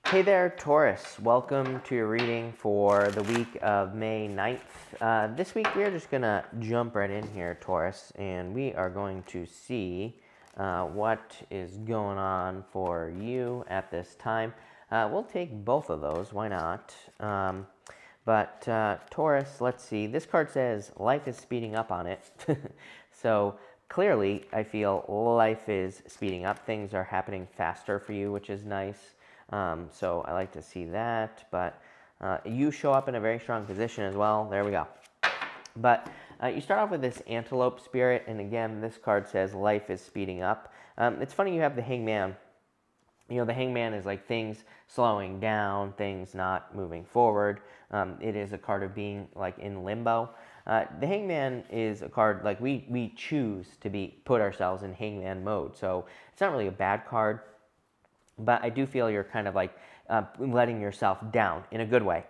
Hey there, Taurus. Welcome to your reading for the week of May 9th. This week we are just going to jump right in here, Taurus, and we are going to see what is going on for you at this time. We'll take both of those, why not? But Taurus, let's see. This card says life is speeding up on it. So clearly, I feel life is speeding up. Things are happening faster for you, which is nice. So I like to see that, but you show up in a very strong position as well. There we go. But you start off with this antelope spirit, and again, this card says life is speeding up. It's funny you have the Hangman. You know, the Hangman is like things slowing down, things not moving forward. It is a card of being like in limbo. The Hangman is a card like we choose to put ourselves in Hangman mode. So it's not really a bad card. But I do feel you're kind of like letting yourself down in a good way.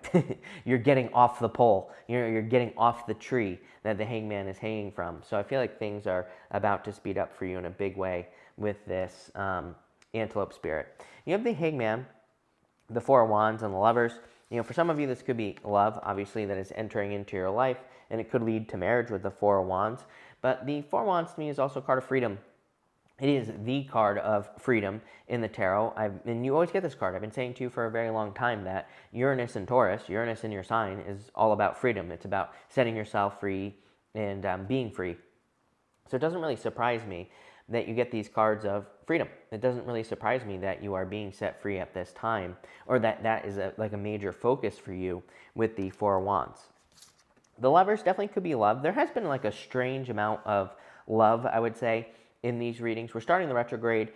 You're getting off the pole. You're getting off the tree that the Hangman is hanging from. So I feel like things are about to speed up for you in a big way with this antelope spirit. You have the Hangman, the Four of Wands, and the Lovers. You know, for some of you, this could be love, obviously, that is entering into your life, and it could lead to marriage with the Four of Wands. But the Four of Wands to me is also a card of freedom. It is the card of freedom in the tarot. And you always get this card. I've been saying to you for a very long time that Uranus and Taurus, Uranus in your sign, is all about freedom. It's about setting yourself free and being free. So it doesn't really surprise me that you get these cards of freedom. It doesn't really surprise me that you are being set free at this time, or that is like a major focus for you with the Four of Wands. The Lovers definitely could be love. There has been like a strange amount of love, I would say, in these readings. We're starting the retrograde.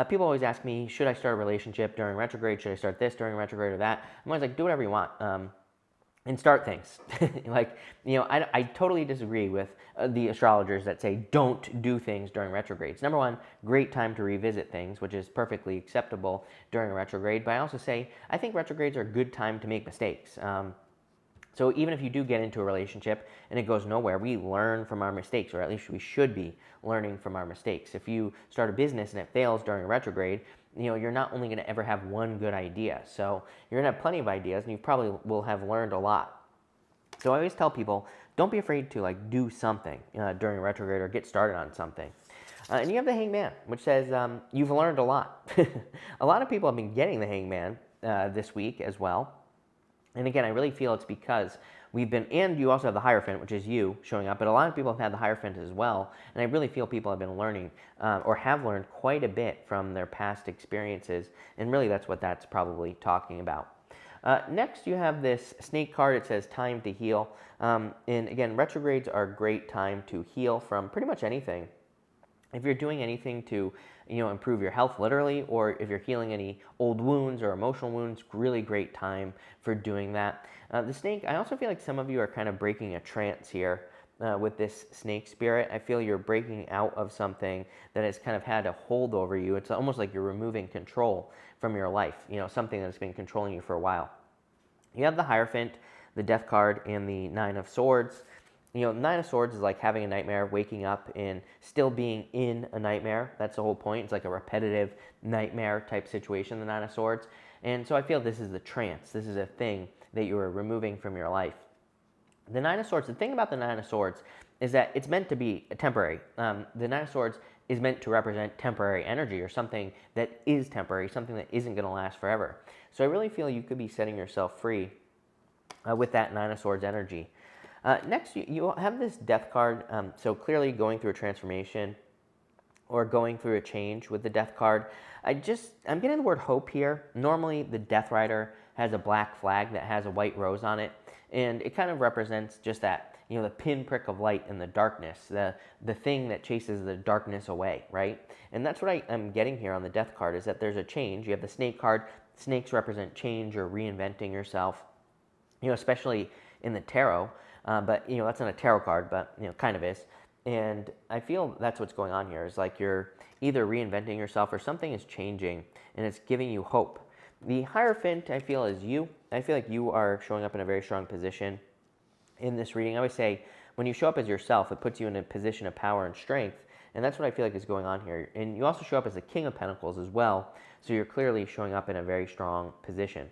People always ask me, should I start a relationship during retrograde? Should I start this during retrograde or that? I'm always like, do whatever you want and start things. Like, you know, I totally disagree with the astrologers that say don't do things during retrogrades. Number one, great time to revisit things, which is perfectly acceptable during a retrograde. But I also say I think retrogrades are a good time to make mistakes. So even if you do get into a relationship and it goes nowhere, we learn from our mistakes, or at least we should be learning from our mistakes. If you start a business and it fails during a retrograde, you know, you're not only going to ever have one good idea. So you're going to have plenty of ideas, and you probably will have learned a lot. So I always tell people, don't be afraid to like do something during a retrograde or get started on something. And you have the Hangman, which says you've learned a lot. A lot of people have been getting the Hangman this week as well. And again, I really feel it's because we've been, and you also have the Hierophant, which is you showing up, but a lot of people have had the Hierophant as well. And I really feel people have been learning or have learned quite a bit from their past experiences. And really that's what that's probably talking about. Next, you have this Snake card. It says time to heal. And again, retrogrades are a great time to heal from pretty much anything. If you're doing anything to, you know, improve your health literally, or if you're healing any old wounds or emotional wounds, really great time for doing that. The Snake, I also feel like some of you are kind of breaking a trance here with this Snake spirit. I feel you're breaking out of something that has kind of had a hold over you. It's almost like you're removing control from your life, you know, something that's been controlling you for a while. You have the Hierophant, the Death card, and the Nine of Swords. You know, Nine of Swords is like having a nightmare, waking up and still being in a nightmare. That's the whole point. It's like a repetitive nightmare type situation, the Nine of Swords. And so I feel this is the trance. This is a thing that you are removing from your life. The Nine of Swords, the thing about the Nine of Swords is that it's meant to be temporary. The Nine of Swords is meant to represent temporary energy, or something that is temporary, something that isn't going to last forever. So I really feel you could be setting yourself free with that Nine of Swords energy. Next, you have this Death card, so clearly going through a transformation or going through a change with the Death card. I'm getting the word hope here. Normally, the Death Rider has a black flag that has a white rose on it, and it kind of represents just that, you know, the pinprick of light in the darkness, the thing that chases the darkness away, right? And that's what I'm getting here on the Death card, is that there's a change. You have the Snake card. Snakes represent change or reinventing yourself, you know, especially in the tarot. But, you know, that's not a tarot card, but, you know, kind of is. And I feel that's what's going on here, is like you're either reinventing yourself or something is changing and it's giving you hope. The Hierophant, I feel, is you. I feel like you are showing up in a very strong position in this reading. I always say when you show up as yourself, it puts you in a position of power and strength. And that's what I feel like is going on here. And you also show up as the King of Pentacles as well, so you're clearly showing up in a very strong position.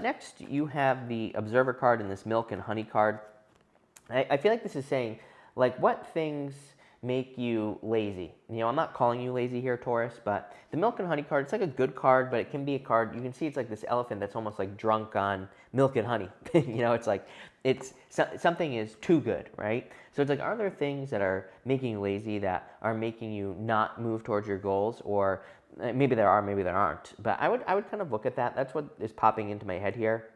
Next, you have the Observer card and this Milk and Honey card. I feel like this is saying, like, what things make you lazy? You know, I'm not calling you lazy here, Taurus, but the Milk and Honey card, it's like a good card, but it can be a card, you can see it's like this elephant that's almost like drunk on milk and honey. You know, it's like, something is too good, right? So it's like, are there things that are making you lazy, that are making you not move towards your goals? Or maybe there are, maybe there aren't. But I would kind of look at that. That's what is popping into my head here,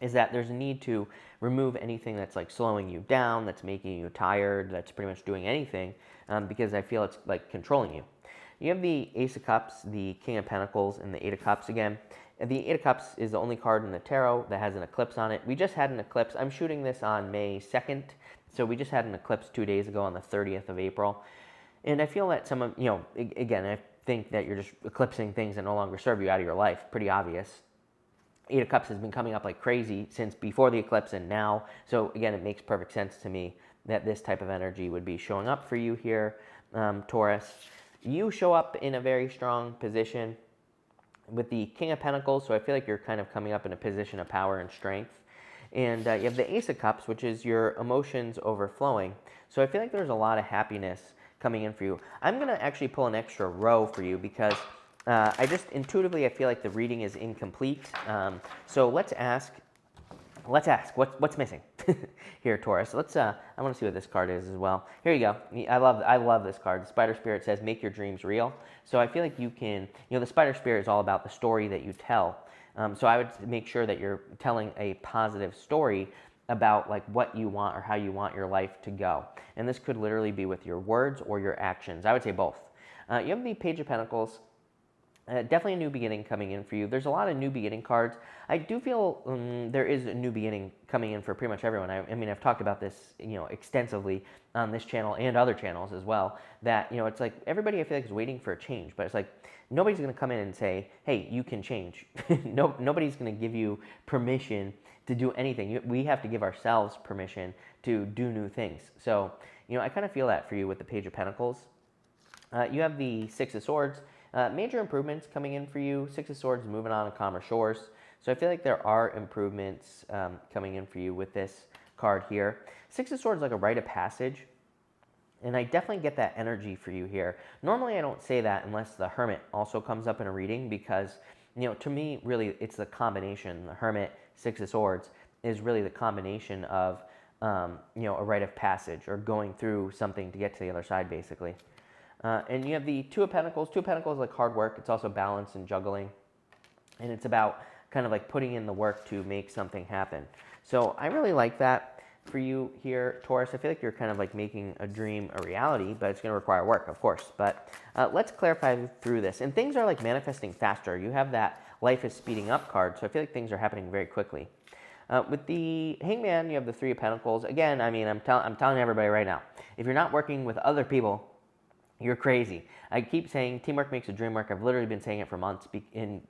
is that there's a need to remove anything that's like slowing you down, that's making you tired, that's pretty much doing anything, because I feel it's like controlling you. You have the Ace of Cups, the King of Pentacles, and the Eight of Cups again. The Eight of Cups is the only card in the tarot that has an eclipse on it. We just had an eclipse. I'm shooting this on May 2nd, so we just had an eclipse 2 days ago on the 30th of April. And I feel that some of, you know, again, I think that you're just eclipsing things that no longer serve you out of your life. Pretty obvious. Eight of Cups has been coming up like crazy since before the eclipse and now. So again, it makes perfect sense to me that this type of energy would be showing up for you here, Taurus. You show up in a very strong position with the King of Pentacles, so I feel like you're kind of coming up in a position of power and strength. And you have the Ace of Cups, which is your emotions overflowing. So I feel like there's a lot of happiness coming in for you. I'm going to actually pull an extra row for you because I just intuitively, I feel like the reading is incomplete. So let's ask what's missing here, Taurus. I want to see what this card is as well. Here you go. I love this card. The Spider Spirit says, make your dreams real. So I feel like you can, you know, the Spider Spirit is all about the story that you tell. So I would make sure that you're telling a positive story about like what you want or how you want your life to go. And this could literally be with your words or your actions. I would say both. You have the Page of Pentacles. Definitely a new beginning coming in for you. There's a lot of new beginning cards. I do feel there is a new beginning coming in for pretty much everyone. I mean, I've talked about this, you know, extensively on this channel and other channels as well, that, you know, it's like everybody I feel like is waiting for a change, but it's like nobody's going to come in and say, hey, you can change. Nobody's going to give you permission to do anything. We have to give ourselves permission to do new things. So, you know, I kind of feel that for you with the Page of Pentacles. You have the Six of Swords. Major improvements coming in for you. Six of Swords moving on to calmer shores. So I feel like there are improvements coming in for you with this card here. Six of Swords like a rite of passage. And I definitely get that energy for you here. Normally I don't say that unless the Hermit also comes up in a reading because, you know, to me, really, it's the combination. The Hermit, Six of Swords is really the combination of, you know, a rite of passage or going through something to get to the other side, basically. And you have the Two of Pentacles. Two of Pentacles is like hard work. It's also balance and juggling. And it's about kind of like putting in the work to make something happen. So I really like that for you here, Taurus. I feel like you're kind of like making a dream a reality, but it's going to require work, of course. But let's clarify through this. And things are like manifesting faster. You have that life is speeding up card, so I feel like things are happening very quickly. With the Hangman, you have the Three of Pentacles. Again, I mean, I'm telling everybody right now, if you're not working with other people, you're crazy. I keep saying teamwork makes a dream work. I've literally been saying it for months,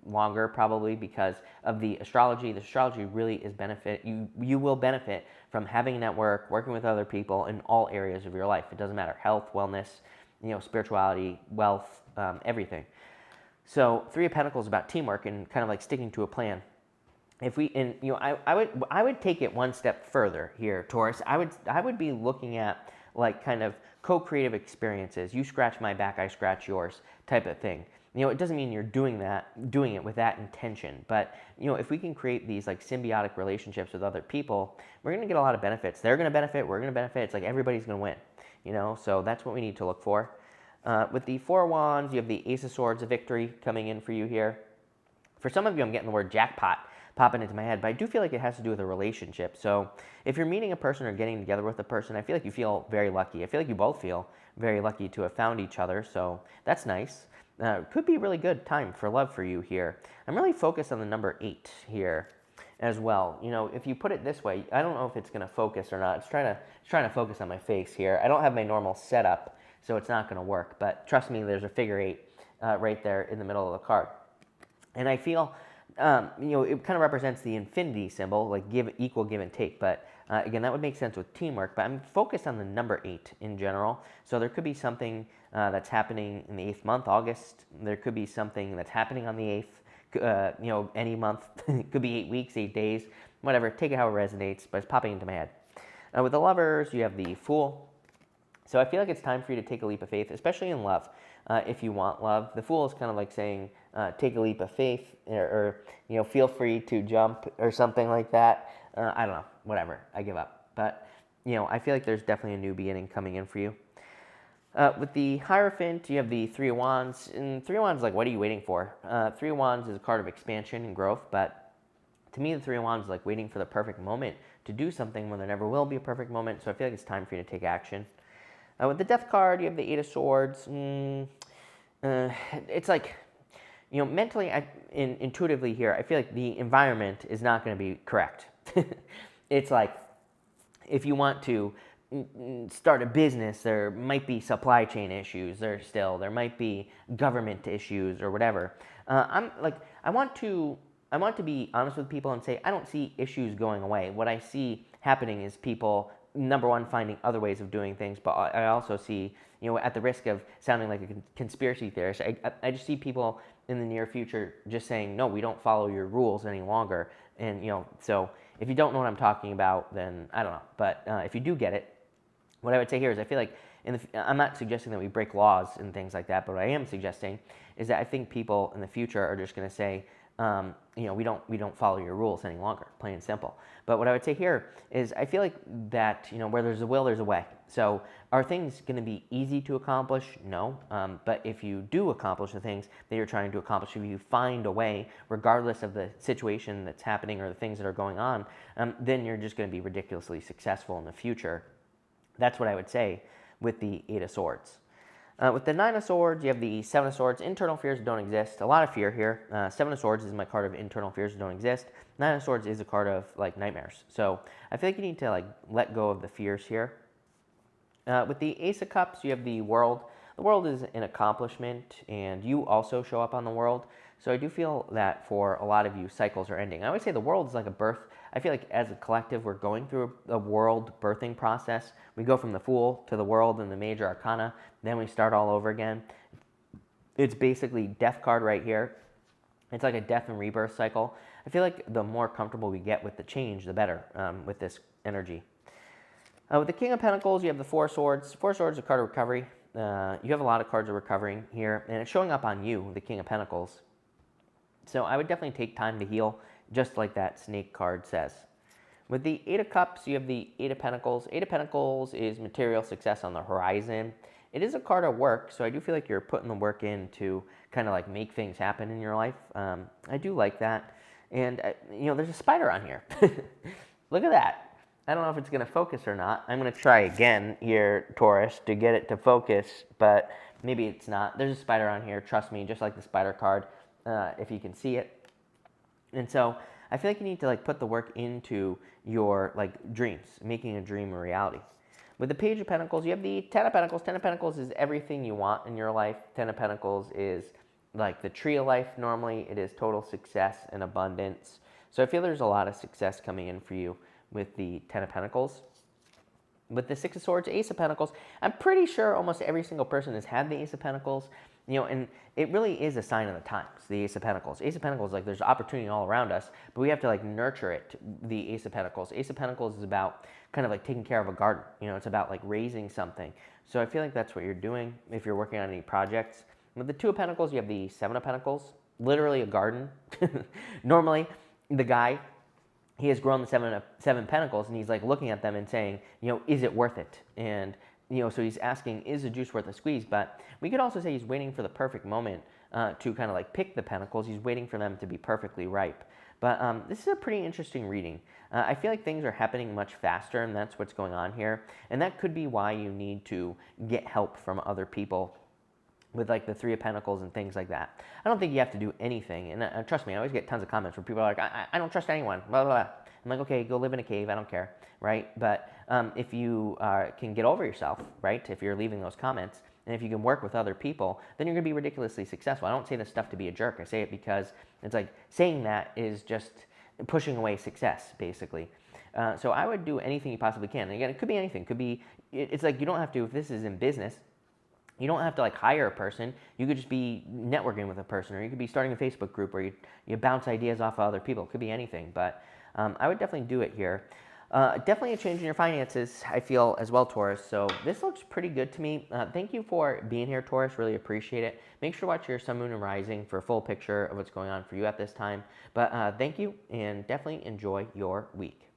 longer probably, because of the astrology. The astrology really is benefit. You will benefit from having a network, working with other people in all areas of your life. It doesn't matter, health, wellness, you know, spirituality, wealth, everything. So Three of Pentacles is about teamwork and kind of like sticking to a plan. If we, and you know, I would take it one step further here, Taurus. I would be looking at like kind of co-creative experiences. You scratch my back, I scratch yours type of thing. You know, it doesn't mean you're doing it with that intention, but you know, if we can create these like symbiotic relationships with other people, we're going to get a lot of benefits. They're going to benefit, we're going to benefit. It's like everybody's going to win, you know, so that's what we need to look for. With the Four of Wands, you have the Ace of Swords, a victory coming in for you here. For some of you, I'm getting the word jackpot popping into my head, but I do feel like it has to do with a relationship. So if you're meeting a person or getting together with a person, I feel like you feel very lucky. I feel like you both feel very lucky to have found each other, so that's nice. Could be a really good time for love for you here. I'm really focused on the number 8 here as well. You know, if you put it this way, I don't know if it's going to focus or not. It's trying to focus on my face here. I don't have my normal setup, so it's not going to work, but trust me, there's a figure 8 right there in the middle of the card. And I feel it kind of represents the infinity symbol, like equal give and take. But again, that would make sense with teamwork. But I'm focused on the number 8 in general. So there could be something that's happening in the 8th month, August. There could be something that's happening on the 8th, any month. It could be 8 weeks, 8 days, whatever. Take it how it resonates, but it's popping into my head. With the lovers, you have the Fool. So I feel like it's time for you to take a leap of faith, especially in love. If you want love, the Fool is kind of like saying, take a leap of faith, or feel free to jump, or something like that. I don't know, whatever. I give up. But I feel like there's definitely a new beginning coming in for you. With the Hierophant, you have the Three of Wands. And Three of Wands, like, what are you waiting for? Three of Wands is a card of expansion and growth, but to me, the Three of Wands is like waiting for the perfect moment to do something when there never will be a perfect moment. So I feel like it's time for you to take action. With the Death card, you have the Eight of Swords. It's like, mentally, intuitively here, I feel like the environment is not going to be correct. It's like, if you want to start a business, there might be supply chain issues. There might be government issues or whatever. I want to be honest with people and say I don't see issues going away. What I see happening is people, number one, finding other ways of doing things, but I also see, at the risk of sounding like a conspiracy theorist, I just see people in the near future just saying, no, we don't follow your rules any longer. And, so if you don't know what I'm talking about, then I don't know. But if you do get it, what I would say here is I feel like, I'm not suggesting that we break laws and things like that, but what I am suggesting is that I think people in the future are just going to say, we don't follow your rules any longer, plain and simple. But what I would say here is I feel like that, where there's a will, there's a way. So are things going to be easy to accomplish? No. But if you do accomplish the things that you're trying to accomplish, if you find a way, regardless of the situation that's happening or the things that are going on, then you're just going to be ridiculously successful in the future. That's what I would say with the Eight of Swords. With the Nine of Swords, you have the Seven of Swords. Internal fears don't exist. A lot of fear here. Seven of Swords is my card of internal fears that don't exist. Nine of Swords is a card of like nightmares. So I feel like you need to let go of the fears here. With the Ace of Cups, you have the World. The World is an accomplishment, and you also show up on the World. So I do feel that for a lot of you, cycles are ending. I would say the World is like a birth. I feel like as a collective, we're going through a world birthing process. We go from the Fool to the World and the Major Arcana. Then we start all over again. It's basically Death card right here. It's like a death and rebirth cycle. I feel like the more comfortable we get with the change, the better with this energy. With the King of Pentacles, you have the Four Swords. Four Swords is a card of recovery. You have a lot of cards of recovering here, and it's showing up on you, the King of Pentacles. So I would definitely take time to heal, just like that snake card says. With the Eight of Cups, you have the Eight of Pentacles. Eight of Pentacles is material success on the horizon. It is a card of work, so I do feel like you're putting the work in to kind of make things happen in your life. I do like that. And, there's a spider on here. Look at that. I don't know if it's going to focus or not. I'm going to try again here, Taurus, to get it to focus, but maybe it's not. There's a spider on here, trust me, just like the spider card, if you can see it. And so I feel like you need to put the work into your dreams, making a dream a reality. With the Page of Pentacles, you have the Ten of Pentacles. Ten of Pentacles is everything you want in your life. Ten of Pentacles is like the tree of life normally. It is total success and abundance. So I feel there's a lot of success coming in for you with the Ten of Pentacles. With the Six of Swords, Ace of Pentacles, I'm pretty sure almost every single person has had the Ace of Pentacles. And it really is a sign of the times, the Ace of Pentacles. Ace of Pentacles, there's opportunity all around us, but we have to nurture it, the Ace of Pentacles. Ace of Pentacles is about kind of taking care of a garden. It's about raising something. So I feel like that's what you're doing if you're working on any projects. With the Two of Pentacles, you have the Seven of Pentacles, literally a garden. Normally, the guy, he has grown the seven pentacles, and he's looking at them and saying, is it worth it? And so he's asking, is the juice worth a squeeze? But we could also say he's waiting for the perfect moment to kind of pick the pentacles. He's waiting for them to be perfectly ripe. But this is a pretty interesting reading. I feel like things are happening much faster, and that's what's going on here. And that could be why you need to get help from other people with the Three of Pentacles and things like that. I don't think you have to do anything. And trust me, I always get tons of comments where people are like, I don't trust anyone, blah, blah, blah. I'm like, okay, go live in a cave. I don't care, right? But if you can get over yourself, right, if you're leaving those comments, and if you can work with other people, then you're going to be ridiculously successful. I don't say this stuff to be a jerk. I say it because it's like saying that is just pushing away success, basically. So I would do anything you possibly can. And again, it could be anything. It could be, it's like you don't have to, if this is in business, you don't have to like hire a person. You could just be networking with a person, or you could be starting a Facebook group where you bounce ideas off of other people. It could be anything, but I would definitely do it here. Definitely a change in your finances, I feel, as well, Taurus. So this looks pretty good to me. Thank you for being here, Taurus. Really appreciate it. Make sure to watch your sun, moon, and rising for a full picture of what's going on for you at this time. But thank you, and definitely enjoy your week.